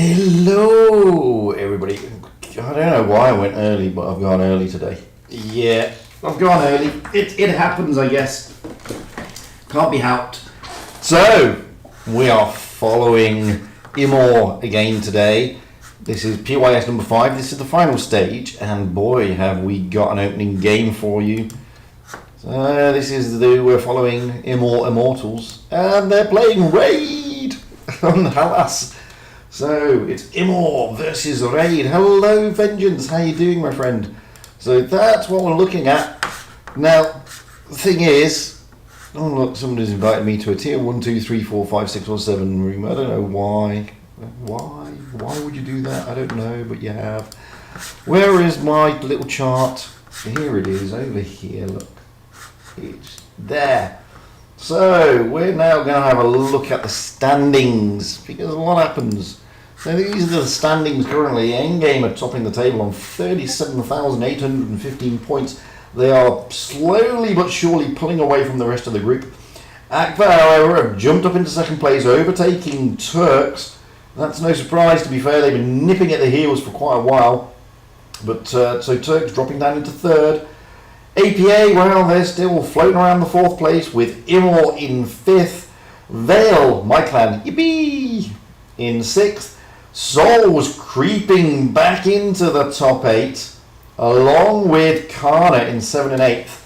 Hello, everybody. I don't know why I went early, but I've gone early today. Yeah, I've gone early. It happens, I guess. Can't be helped. So, we are following IMMOR again today. This is PYS number 5. This is the final stage, and boy, have we got an opening game for you. So, we're following IMMOR Immortals, and they're playing Raid on Halas. So it's IMMOR versus Raid. Hello, Vengeance. How you doing, my friend? So that's what we're looking at. Now, the thing is, oh look, somebody's invited me to a tier 1, 2, 3, 4, 5, 6, or 7 room. I don't know why. Why would you do that? I don't know, but you have. Where is my little chart? Here it is, over here. Look, it's there. So we're now going to have a look at the standings because a lot happens. So these are the standings currently. Endgame are topping the table on 37,815 points. They are slowly but surely pulling away from the rest of the group. Akbar, however, have jumped up into second place, overtaking Turks. That's no surprise, to be fair. They've been nipping at the heels for quite a while. But so Turks dropping down into third. APA, well, they're still floating around the fourth place with IMMOR in fifth. Vale, my clan, yippee, in sixth. Souls creeping back into the top 8, along with Kana in 7 and 8th.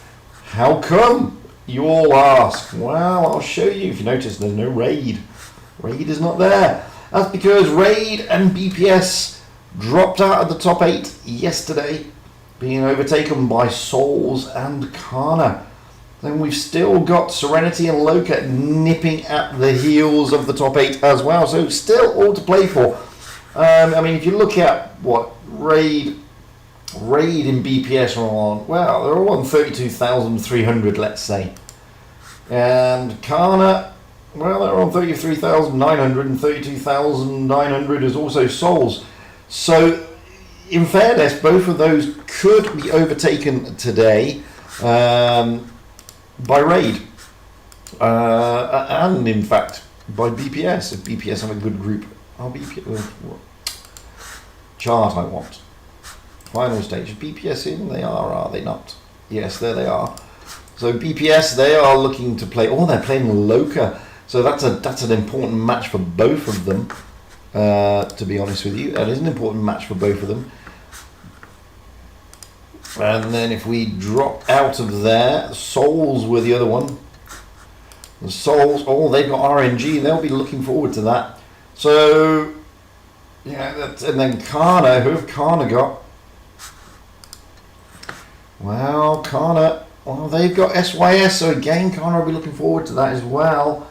How come? You all ask. Well, I'll show you. If you notice, there's no Raid. Raid is not there. That's because Raid and BPS dropped out of the top 8 yesterday, being overtaken by Souls and Kana. Then we've still got Serenity and Loka nipping at the heels of the top 8 as well. So still all to play for. I mean, if you look at what Raid and BPS are on, well, they're all on 32,300, let's say. And Kana, well, they're on 33,900, and 32,900 is also Souls. So, in fairness, both of those could be overtaken today by Raid. And, in fact, by BPS, if BPS have a good group. I'll chart I want. Final stage. Is BPS in? They are they not? Yes, there they are. So BPS, they are looking to play. Oh, they're playing Loka. So that's an important match for both of them. To be honest with you, that is an important match for both of them. And then if we drop out of there, Souls were the other one. The Souls. Oh, they've got RNG. They'll be looking forward to that. So, yeah, and then Kana, who have Kana got? Well, Kana, well, they've got SYS, so again, Kana will be looking forward to that as well.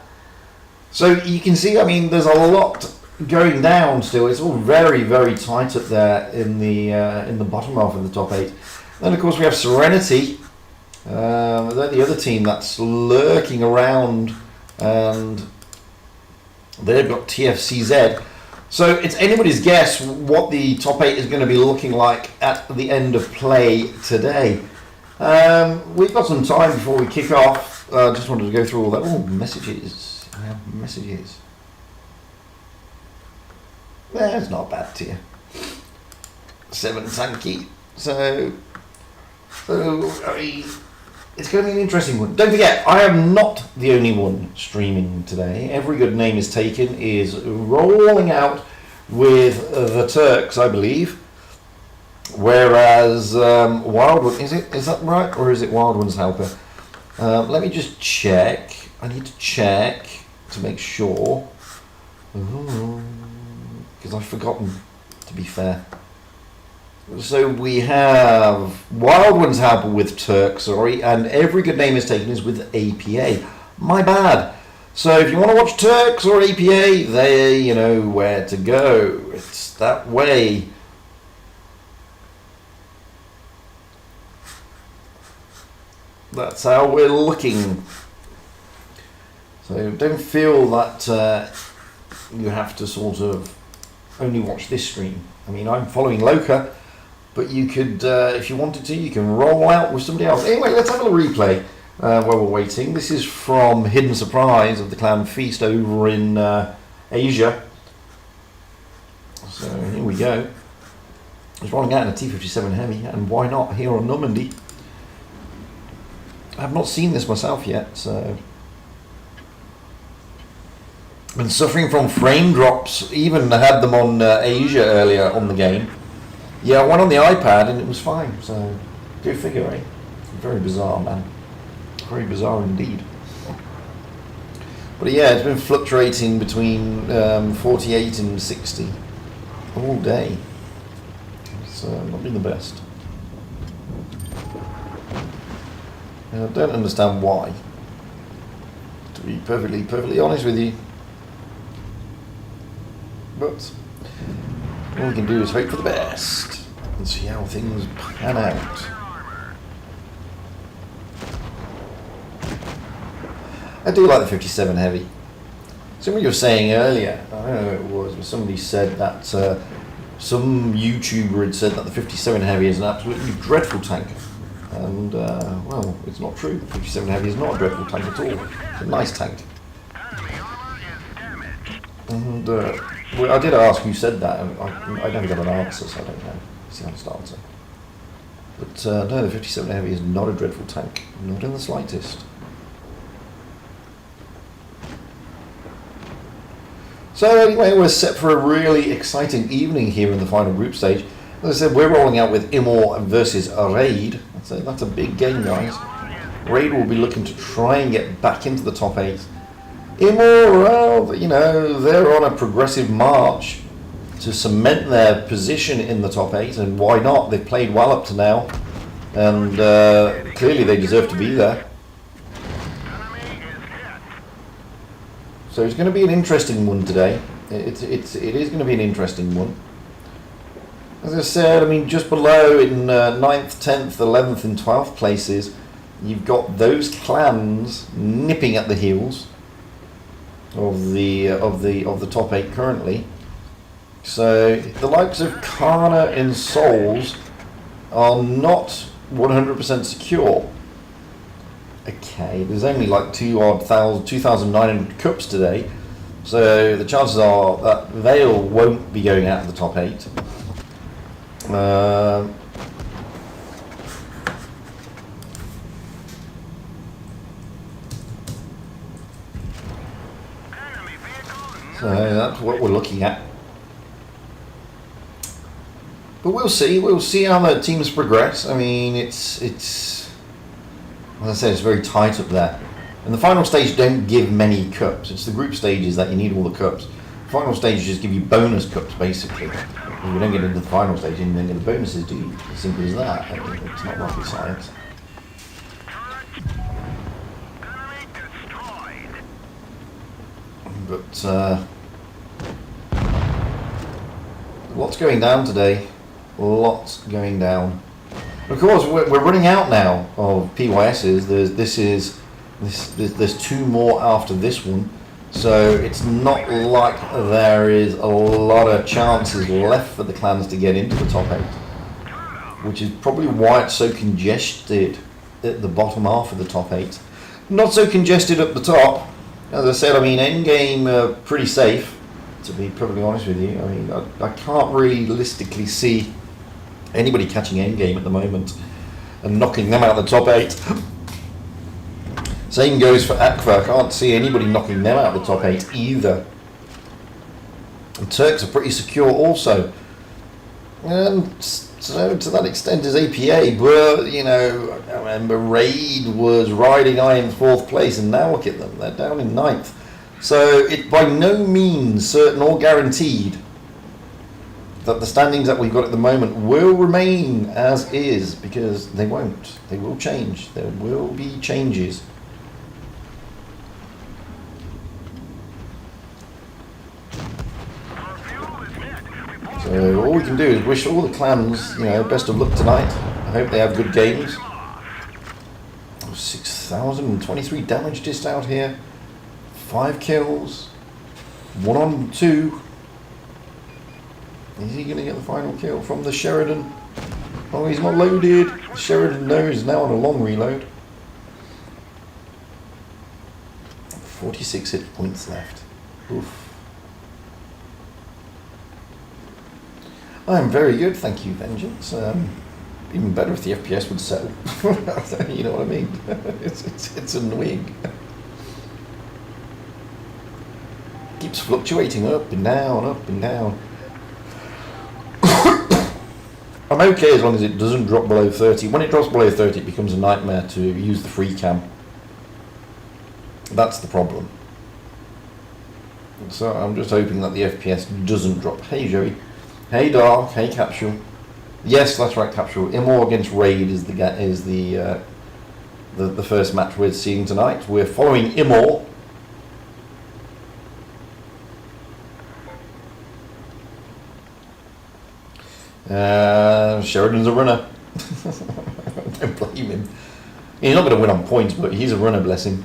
So you can see, I mean, there's a lot going down still. It's all very, very tight up there in the bottom half of the top 8. Then, of course, we have Serenity. They're the other team that's lurking around, and they've got TFCZ. So it's anybody's guess what the top 8 is going to be looking like at the end of play today. We've got some time before we kick off. Just wanted to go through all that. Oh, messages. I have messages. There's not a bad tier. 7 Sankey. So I mean, it's going to be an interesting one. Don't forget, I am not the only one streaming today. Every Good Name is Taken is rolling out with the Turks, I believe. Whereas Wild One, is that right? Or is it Wild One's Helper? Let me just check. I need to check to make sure. Because I've forgotten, to be fair. So we have Wild One's Helper with Turk, and Every Good Name is Taken is with APA. My bad. So if you want to watch Turks or APA, there you know where to go. It's that way. That's how we're looking. So don't feel that you have to sort of only watch this stream. I mean, I'm following Loka. But you could, if you wanted to, you can roll out with somebody else. Anyway, let's have a little replay while we're waiting. This is from Hidden Surprise of the Clan Feast over in Asia. we go. He's rolling out in a T-57 Heavy, and why not here on Normandy? I've not seen this myself yet, so... Been suffering from frame drops, even had them on Asia earlier on the game. Yeah, I went on the iPad and it was fine, so go figure, eh? Very bizarre, man. Very bizarre indeed. But yeah, it's been fluctuating between 48 and 60 all day. It's not been the best. And I don't understand why, to be perfectly honest with you. But all we can do is hope for the best and see how things pan out. I do like the 57 Heavy. Somebody was saying earlier, I don't know who it was, but somebody said that some YouTuber had said that the 57 Heavy is an absolutely dreadful tank. And, well, it's not true. The 57 Heavy is not a dreadful tank at all. It's a nice tank. And, well, I did ask who said that, and I never got an answer, so I don't know. It's the honest answer. But, no, the 57 Heavy is not a dreadful tank. Not in the slightest. So anyway, we're set for a really exciting evening here in the final group stage. As I said, we're rolling out with IMMOR versus Raid. So that's a big game, guys. Raid will be looking to try and get back into the top 8. IMMOR, well, you know, they're on a progressive march to cement their position in the top 8, and why not? They've played well up to now, and clearly they deserve to be there. So it's going to be an interesting one today. It is going to be an interesting one. As I said, I mean, just below in 9th, 10th, 11th and 12th places, you've got those clans nipping at the heels of the top 8 currently. So the likes of Kana and Souls are not 100% secure. Okay, there's only like 2,900 cups today, so the chances are that Vale won't be going out of the top 8. So that's what we're looking at. But we'll see. We'll see how the teams progress. I mean, it's as I said, it's very tight up there. And the final stage don't give many cups. It's the group stages that you need all the cups. The final stages just give you bonus cups, basically. If you don't get into the final stage, and you don't get the bonuses, do you? As simple as that. I mean, it's not rocket science. But lots going down today. Lots going down. Of course, we're running out now of PYSs. There's 2 more after this one, so it's not like there is a lot of chances left for the clans to get into the top 8, which is probably why it's so congested at the bottom half of the top 8. Not so congested up the top. As I said, I mean, endgame pretty safe, to be perfectly honest with you. I mean, I can't realistically see anybody catching endgame at the moment and knocking them out of the top 8. Same goes for Aqua. I can't see anybody knocking them out of the top 8 either. And Turks are pretty secure also. And so to that extent is APA, but you know, I remember Raid was riding high in 4th place, and now look at them, they're down in 9th. So it's by no means certain or guaranteed that the standings that we've got at the moment will remain as is, because they won't. They will change. There will be changes. So all we can do is wish all the clans, you know, best of luck tonight. I hope they have good games. 6,023 damage dished out here. 5 kills. 1 on 2. Is he going to get the final kill from the Sheridan? Oh, he's not loaded. The Sheridan, no, is now on a long reload. 46 hit points left. Oof. I'm very good, thank you, Vengeance. Even better if the FPS would settle. You know what I mean? It's annoying. Keeps fluctuating up and down, up and down. I'm okay as long as it doesn't drop below 30. When it drops below 30, it becomes a nightmare to use the free cam. That's the problem. So I'm just hoping that the FPS doesn't drop. Hey Joey. Hey Dark. Hey Capsule. Yes, that's right, Capsule. IMMOR against Raid is the first match we're seeing tonight. We're following IMMOR. Sheridan's a runner. Don't blame him. He's not going to win on points, but he's a runner, bless him.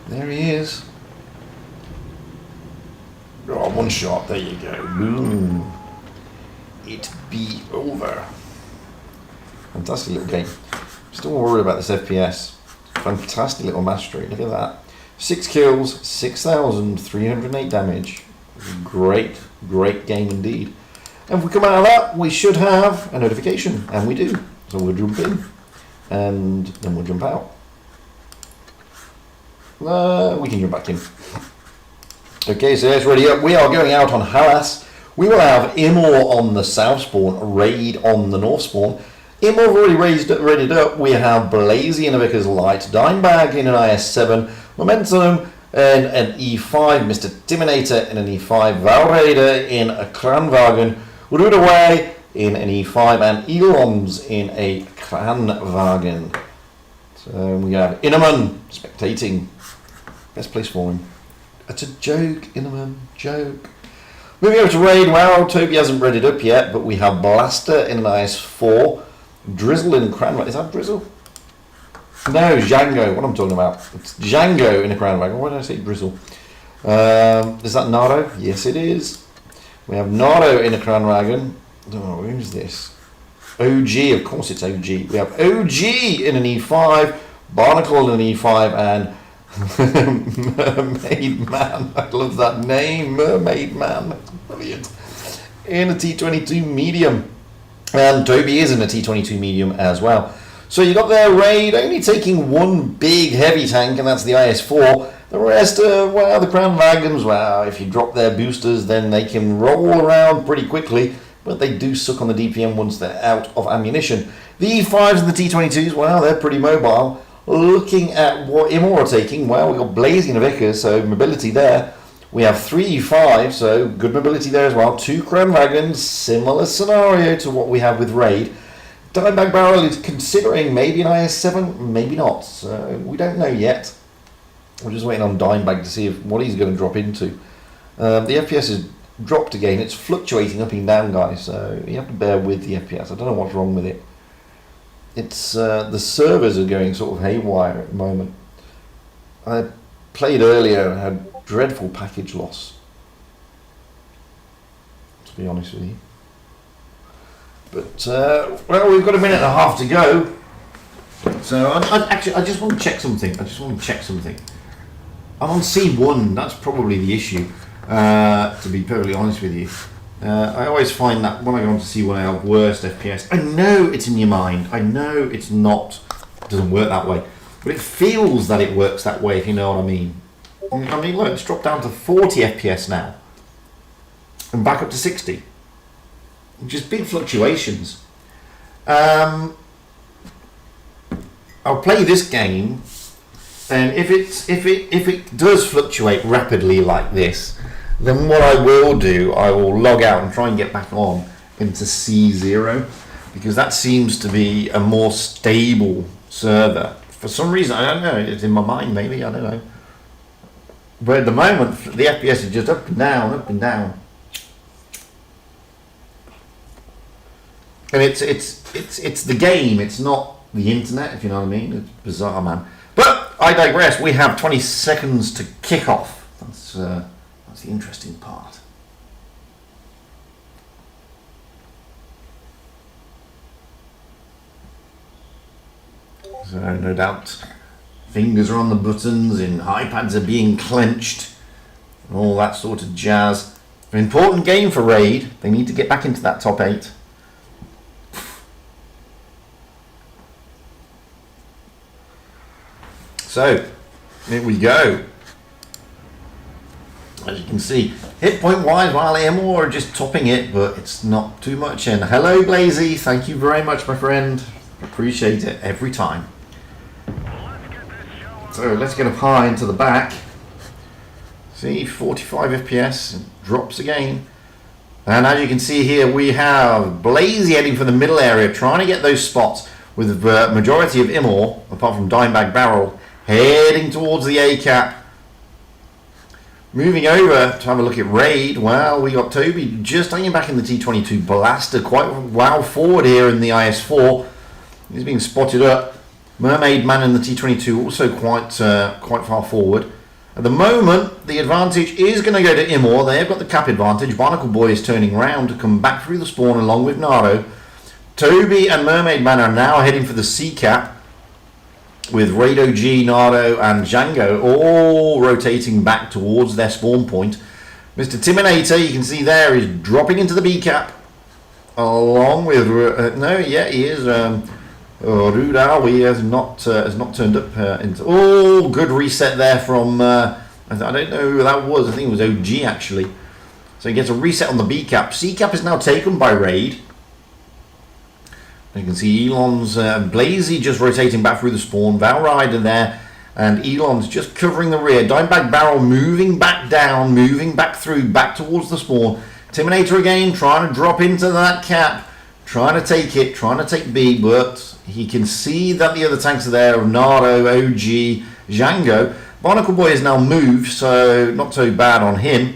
There he is. Oh, one shot. There you go. Boom. It be over. Fantastic little game. Still worried about this FPS. Fantastic little mastery. Look at that. 6 kills, 6,308 damage. Great, great game indeed. And if we come out of that, we should have a notification. And we do. So we'll jump in. And then we'll jump out. We can jump back in. Okay, so it's ready up. We are going out on Halas. We will have IMMOR on the south spawn, Raid on the north spawn. IMMOR already readied up. We have Blazy in a Vickers Light, Dimebag in an IS-7, Momentum in an E5, Mr. Timinator in an E5, Valraider in a Kranwagen, Rudaway in an E5, and Elons in a Kranwagen. So we have Innerman spectating. Best place for him. It's a joke, Innerman, joke. Moving over to Raid, well, Toby hasn't readied up yet, but we have Blaster in an IS-4, Drizzle in Cranwagon. Is that Drizzle? No, Django. What am I talking about? It's Django in a Cranwagon. Why did I say Drizzle? Is that Nardo? Yes, it is. We have Nardo in a Cranwagon. Oh, who's this? OG, of course it's OG. We have OG in an E5, Barnacle in an E5, and Mermaid Man. I love that name, Mermaid Man. That's brilliant. In a T22 medium. And Toby is in a T22 medium as well. So you got their Raid only taking one big heavy tank, and that's the IS-4. The rest, well, the Crown Wagons, well, if you drop their boosters, then they can roll around pretty quickly, but they do suck on the DPM once they're out of ammunition. The E5s and the T22s, well, they're pretty mobile. Looking at what IMMOR are taking, well, we've got Blazing and Vickers, so mobility there. We have 3 E5, so good mobility there as well. 2 Crown Wagons, similar scenario to what we have with Raid. Dimebag Barrel is considering maybe an IS-7, maybe not. So we don't know yet. We're just waiting on Dimebag to see what he's going to drop into. The FPS has dropped again. It's fluctuating up and down, guys, so you have to bear with the FPS. I don't know what's wrong with it. It's the servers are going sort of haywire at the moment. I played earlier and had dreadful package loss, to be honest with you. But well, we've got a minute and a half to go. So I just want to check something. I'm on C1. That's probably the issue. To be perfectly honest with you. I always find that when I go on to C1 I have worst FPS. I know it's in your mind. I know it's not. It doesn't work that way. But it feels that it works that way, if you know what I mean. I mean, look, it's dropped down to 40 FPS now. And back up to 60. Just big fluctuations. I'll play this game, and if it does fluctuate rapidly like this, then what I will do, I will log out and try and get back on into C0, because that seems to be a more stable server. For some reason, I don't know, it's in my mind maybe, I don't know. But at the moment, the FPS is just up and down, up and down. And it's the game, it's not the internet, if you know what I mean. It's bizarre, man. But I digress. We have 20 seconds to kick off. That's the interesting part. So no doubt fingers are on the buttons and iPads are being clenched and all that sort of jazz. An important game for Raid. They need to get back into that top 8. So, here we go. As you can see, hit point wise, while IMMOR are just topping it, but it's not too much. And hello, Blazy. Thank you very much, my friend. Appreciate it every time. So let's get up high into the back. See, 45 FPS, drops again. And as you can see here, we have Blazy heading for the middle area, trying to get those spots with the majority of IMMOR, apart from Dimebag Barrel, heading towards the A cap. Moving over to have a look at Raid. Well, we got Toby just hanging back in the T22 Blaster, quite well forward here in the IS4. He's being spotted up. Mermaid Man in the T22 also quite far forward. At the moment, the advantage is going to go to IMMOR. They've got the cap advantage. Barnacle Boy is turning round to come back through the spawn along with Nardo. Toby and Mermaid Man are now heading for the C cap, with Raid OG, Nardo and Django all rotating back towards their spawn point. Mr. Timinator, you can see there, is dropping into the B cap along with he is Rudawi has not turned up into good reset there from I don't know who that was. I think it was OG actually. So he gets a reset on the B cap. C cap is now taken by Raid. You can see Elon's Blazy just rotating back through the spawn. Valrider there, and Elon's just covering the rear. Dimebag Barrel moving back down, moving back through, back towards the spawn. Timinator again, trying to drop into that cap, trying to take it, trying to take B, but he can see that the other tanks are there of Nardo, OG, Django. Barnacle Boy has now moved, so not so bad on him.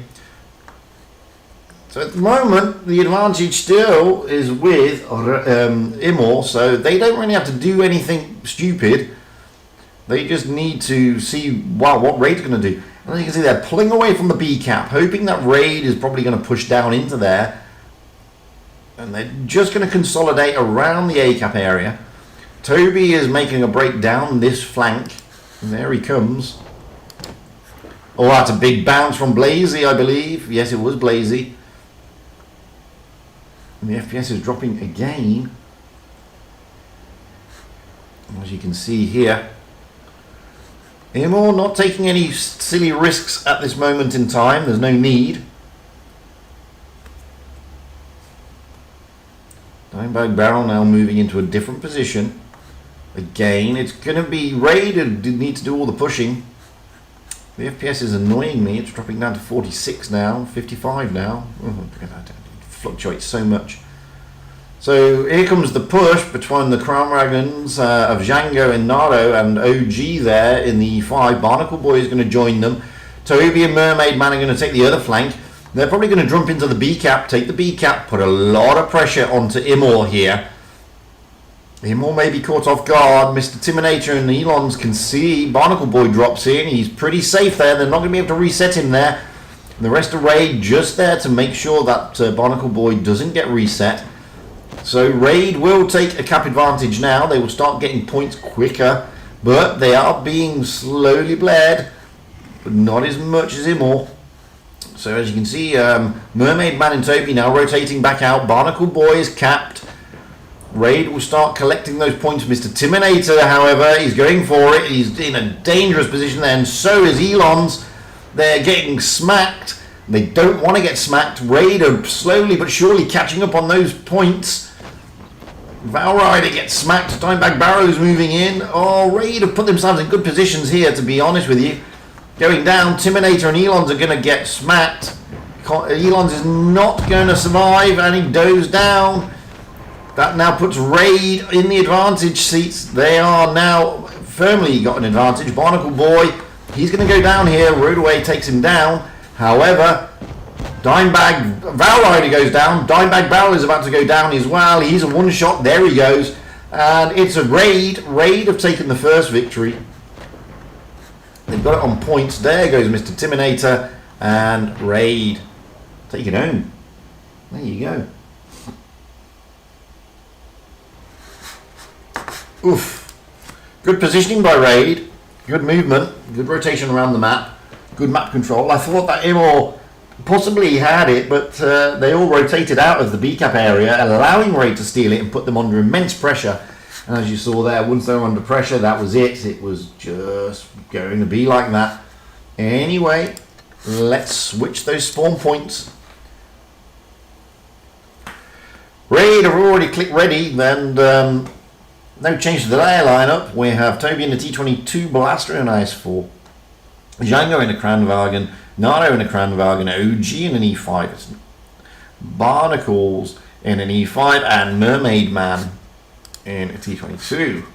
So at the moment, the advantage still is with IMMOR, so they don't really have to do anything stupid. They just need to see what Raid's going to do. And you can see they're pulling away from the B cap, hoping that Raid is probably going to push down into there. And they're just going to consolidate around the A cap area. Toby is making a break down this flank. And there he comes. Oh, that's a big bounce from Blazy, I believe. Yes, it was Blazy. And the FPS is dropping again. As you can see here. IMMOR not taking any silly risks at this moment in time. There's no need. Dimebag Barrel now moving into a different position. Again, it's going to be Raid who need to do all the pushing. The FPS is annoying me. It's dropping down to 46 now, 55 now. It fluctuates so much. So here comes the push between the Crown Dragons of Django and Nardo and OG there in the E5. Barnacle Boy is going to join them. Toby and Mermaid Man are going to take the other flank. They're probably going to jump into the B cap, take the B cap, put a lot of pressure onto IMMOR here. IMMOR may be caught off guard. Mr. Timinator and Elons can see Barnacle Boy drops in. He's pretty safe there. They're not going to be able to reset him there. And the rest of Raid just there to make sure that Barnacle Boy doesn't get reset. So Raid will take a cap advantage now. They will start getting points quicker, but they are being slowly bled, but not as much as IMMOR. So as you can see, Mermaid Man and Toby now rotating back out. Barnacle Boy is capped. Raid will start collecting those points. Mr. Timinator, however, he's going for it. He's in a dangerous position there, and so is Elons. They're getting smacked. They don't want to get smacked. Raid are slowly but surely catching up on those points. Valrider gets smacked. Dimebag Barrow's moving in. Oh, Raid have put themselves in good positions here, to be honest with you. Going down, Timinator and Elons are going to get smacked. Elons is not going to survive, and he goes down. That now puts Raid in the advantage seats. They are now firmly got an advantage. Barnacle Boy, he's going to go down here. Roadaway takes him down. However, Valrider goes down. Dimebag Barrel is about to go down as well. He's a one shot. There he goes. And it's a Raid. Raid have taken the first victory. They've got it on points. There goes Mr. Timinator and Raid. Take it home. There you go. Oof. Good positioning by Raid, good movement, good rotation around the map, good map control. I thought that IMMOR possibly had it, but they all rotated out of the B cap area, allowing Raid to steal it and put them under immense pressure. And as you saw there, once they were under pressure, that was it. It was just going to be like that. Anyway, let's switch those spawn points. Raid have already clicked ready, and no change to the layer lineup. We have Toby in the T22 Blaster in IS4, Django in a Kranwagen, Naro in a Kranwagen, OG in an E5, Barnacles in an E5, and Mermaid Man in a T22.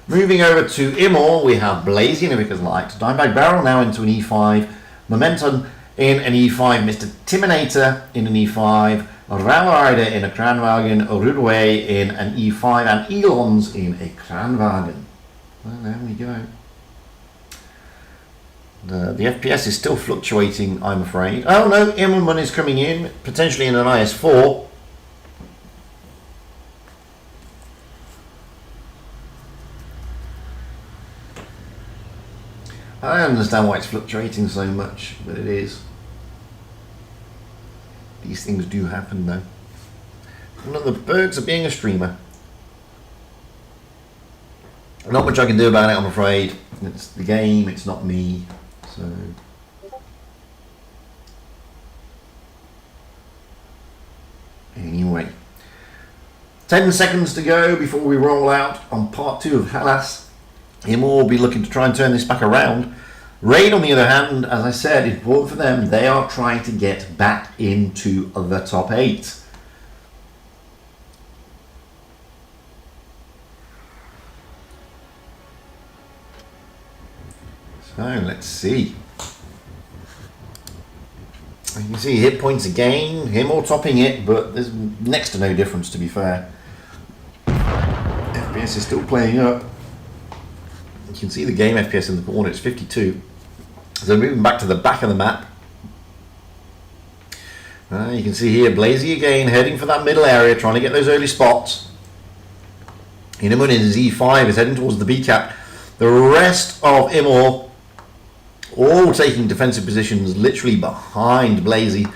Moving over to IMMOR, we have Blazy in a Vickers Light, Dimebag Barrel now into an E5, Momentum in an E5, Mr. Timinator in an E5, Railrider in a Kranwagen, Rudway in an E5, and Elons in a Kranwagen. Well, there we go. The FPS is still fluctuating, I'm afraid. Oh no, IMMOR is coming in, potentially in an IS4. I don't understand why it's fluctuating so much, but it is. These things do happen though. One of the perks of being a streamer. Not much I can do about it, I'm afraid. It's the game, it's not me. So anyway, 10 seconds to go before we roll out on part 2 of Hellas. IMMOR will be looking to try and turn this back around. Raid, on the other hand, as I said, important for them. They are trying to get back into the top 8. So let's see. You can see hit points again, IMMOR topping it, but there's next to no difference, to be fair. FPS is still playing up. You can see the game FPS in the corner, it's 52. So moving back to the back of the map. You can see here Blazy again heading for that middle area, trying to get those early spots. IMMOR in his E5 is heading towards the B cap. The rest of IMMOR all taking defensive positions literally behind Blazy.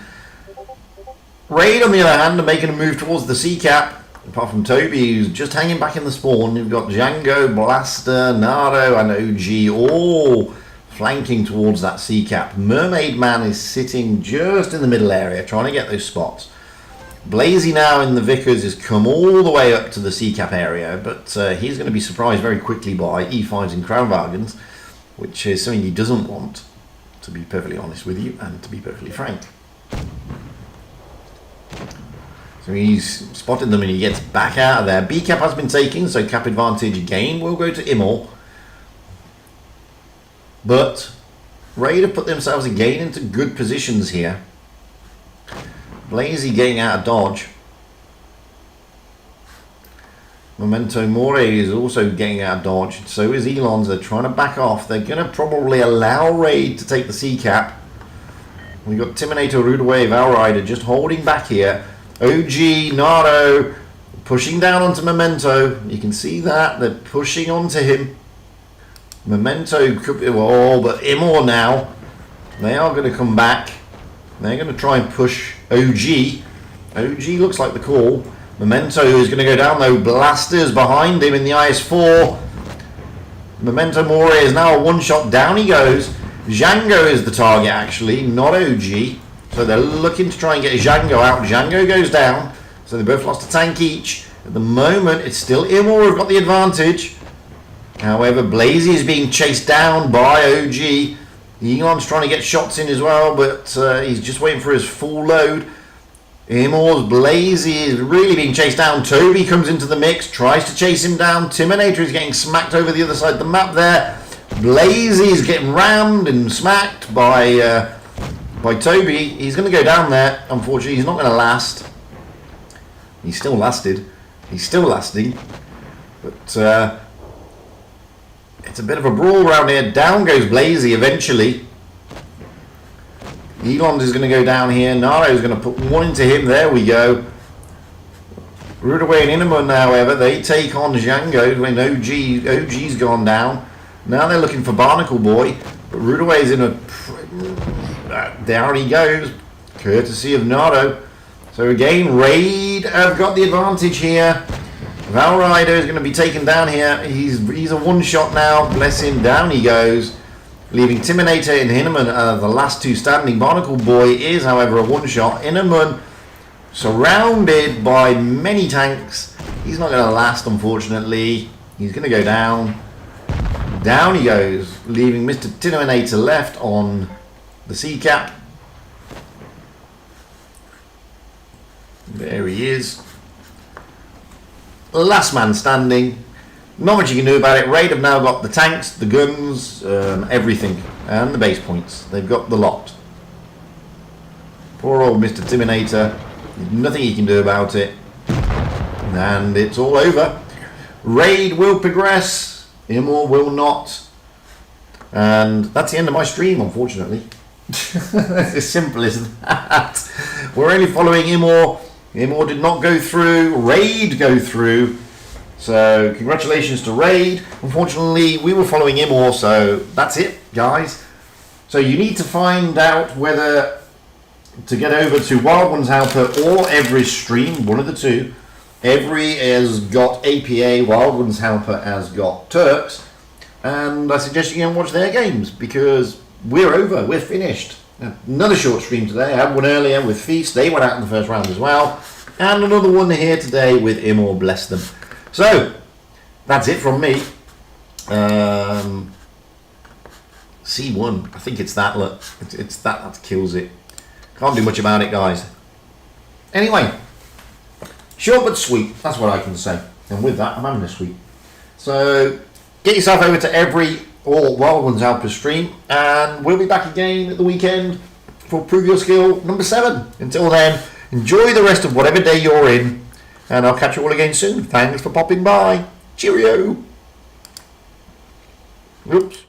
Raid, on the other hand, are making a move towards the C cap. Apart from Toby, who's just hanging back in the spawn, you've got Django, Blaster, Naro, and OG all flanking towards that C cap. Mermaid Man is sitting just in the middle area, trying to get those spots. Blazy now in the Vickers has come all the way up to the C cap area, but he's going to be surprised very quickly by E5s and Kranwagens, which is something he doesn't want, to be perfectly honest with you, and to be perfectly frank. So he's spotted them and he gets back out of there. B cap has been taken, so cap advantage again will go to IMMOR. But Raid have put themselves again into good positions here. Blazy getting out of dodge. Memento Mori is also getting out of dodge. So is Elons. They're trying to back off. They're going to probably allow Raid to take the C cap. We've got Timinator, Rudaway, Valrider just holding back here. OG, Naro, pushing down onto Memento. You can see that. They're pushing onto him. Memento could be, oh, but IMMOR now. They are going to come back. They're going to try and push OG. OG looks like the call. Memento is going to go down though. Blasters behind him in the IS4. Memento Mori is now a one-shot. Down he goes. Django is the target actually, not OG. So they're looking to try and get Django out. Django goes down. So they both lost a tank each. At the moment, it's still IMMOR have got the advantage. However, Blazy is being chased down by OG. Elon's trying to get shots in as well, but he's just waiting for his full load. IMMOR's Blazy is really being chased down. Toby comes into the mix, tries to chase him down. Timinator is getting smacked over the other side of the map there. Blazy is getting rammed and smacked by Toby. He's going to go down there. Unfortunately, he's not going to last. He still lasted. He's still lasting. But it's a bit of a brawl around here. Down goes Blazy eventually. Elons is going to go down here. Naro is going to put one into him. There we go. Rudaway and Innerman, however, they take on Django when OG's gone down. Now they're looking for Barnacle Boy, but Rudaway's in a... down he goes, courtesy of Nardo. So again, Raid have got the advantage here. Valrider is going to be taken down here. He's a one-shot now. Bless him. Down he goes, leaving Timinator and Hinneman the last two standing. Barnacle Boy is, however, a one-shot. Hinneman surrounded by many tanks. He's not going to last, unfortunately. He's going to go down. Down he goes, leaving Mr. Timinator left on the C-cap. There he is. Last man standing. Not much you can do about it. Raid have now got the tanks, the guns, everything. And the base points. They've got the lot. Poor old Mr. Timinator. Nothing he can do about it. And it's all over. Raid will progress. IMMOR will not. And that's the end of my stream, unfortunately. It's as simple as that. We're only following IMMOR. IMMOR did not go through. Raid go through. So congratulations to Raid. Unfortunately, we were following IMMOR, so that's it, guys. So you need to find out whether to get over to Wild Ones Halper or Every's stream, one of the two. Every has got APA, Wild Ones Halper has got Turks. And I suggest you go and watch their games, because we're over, we're finished. Another short stream today. I had one earlier with Feast. They went out in the first round as well. And another one here today with IMMOR, bless them. So, that's it from me. C1. I think it's that, look. It's that kills it. Can't do much about it, guys. Anyway, short but sweet. That's what I can say. And with that, I'm having a sweet. So, get yourself over to every or Wild Ones Alpha stream, and we'll be back again at the weekend for Prove Your Skill number 7. Until then, enjoy the rest of whatever day you're in, and I'll catch you all again soon. Thanks for popping by. Cheerio. Oops.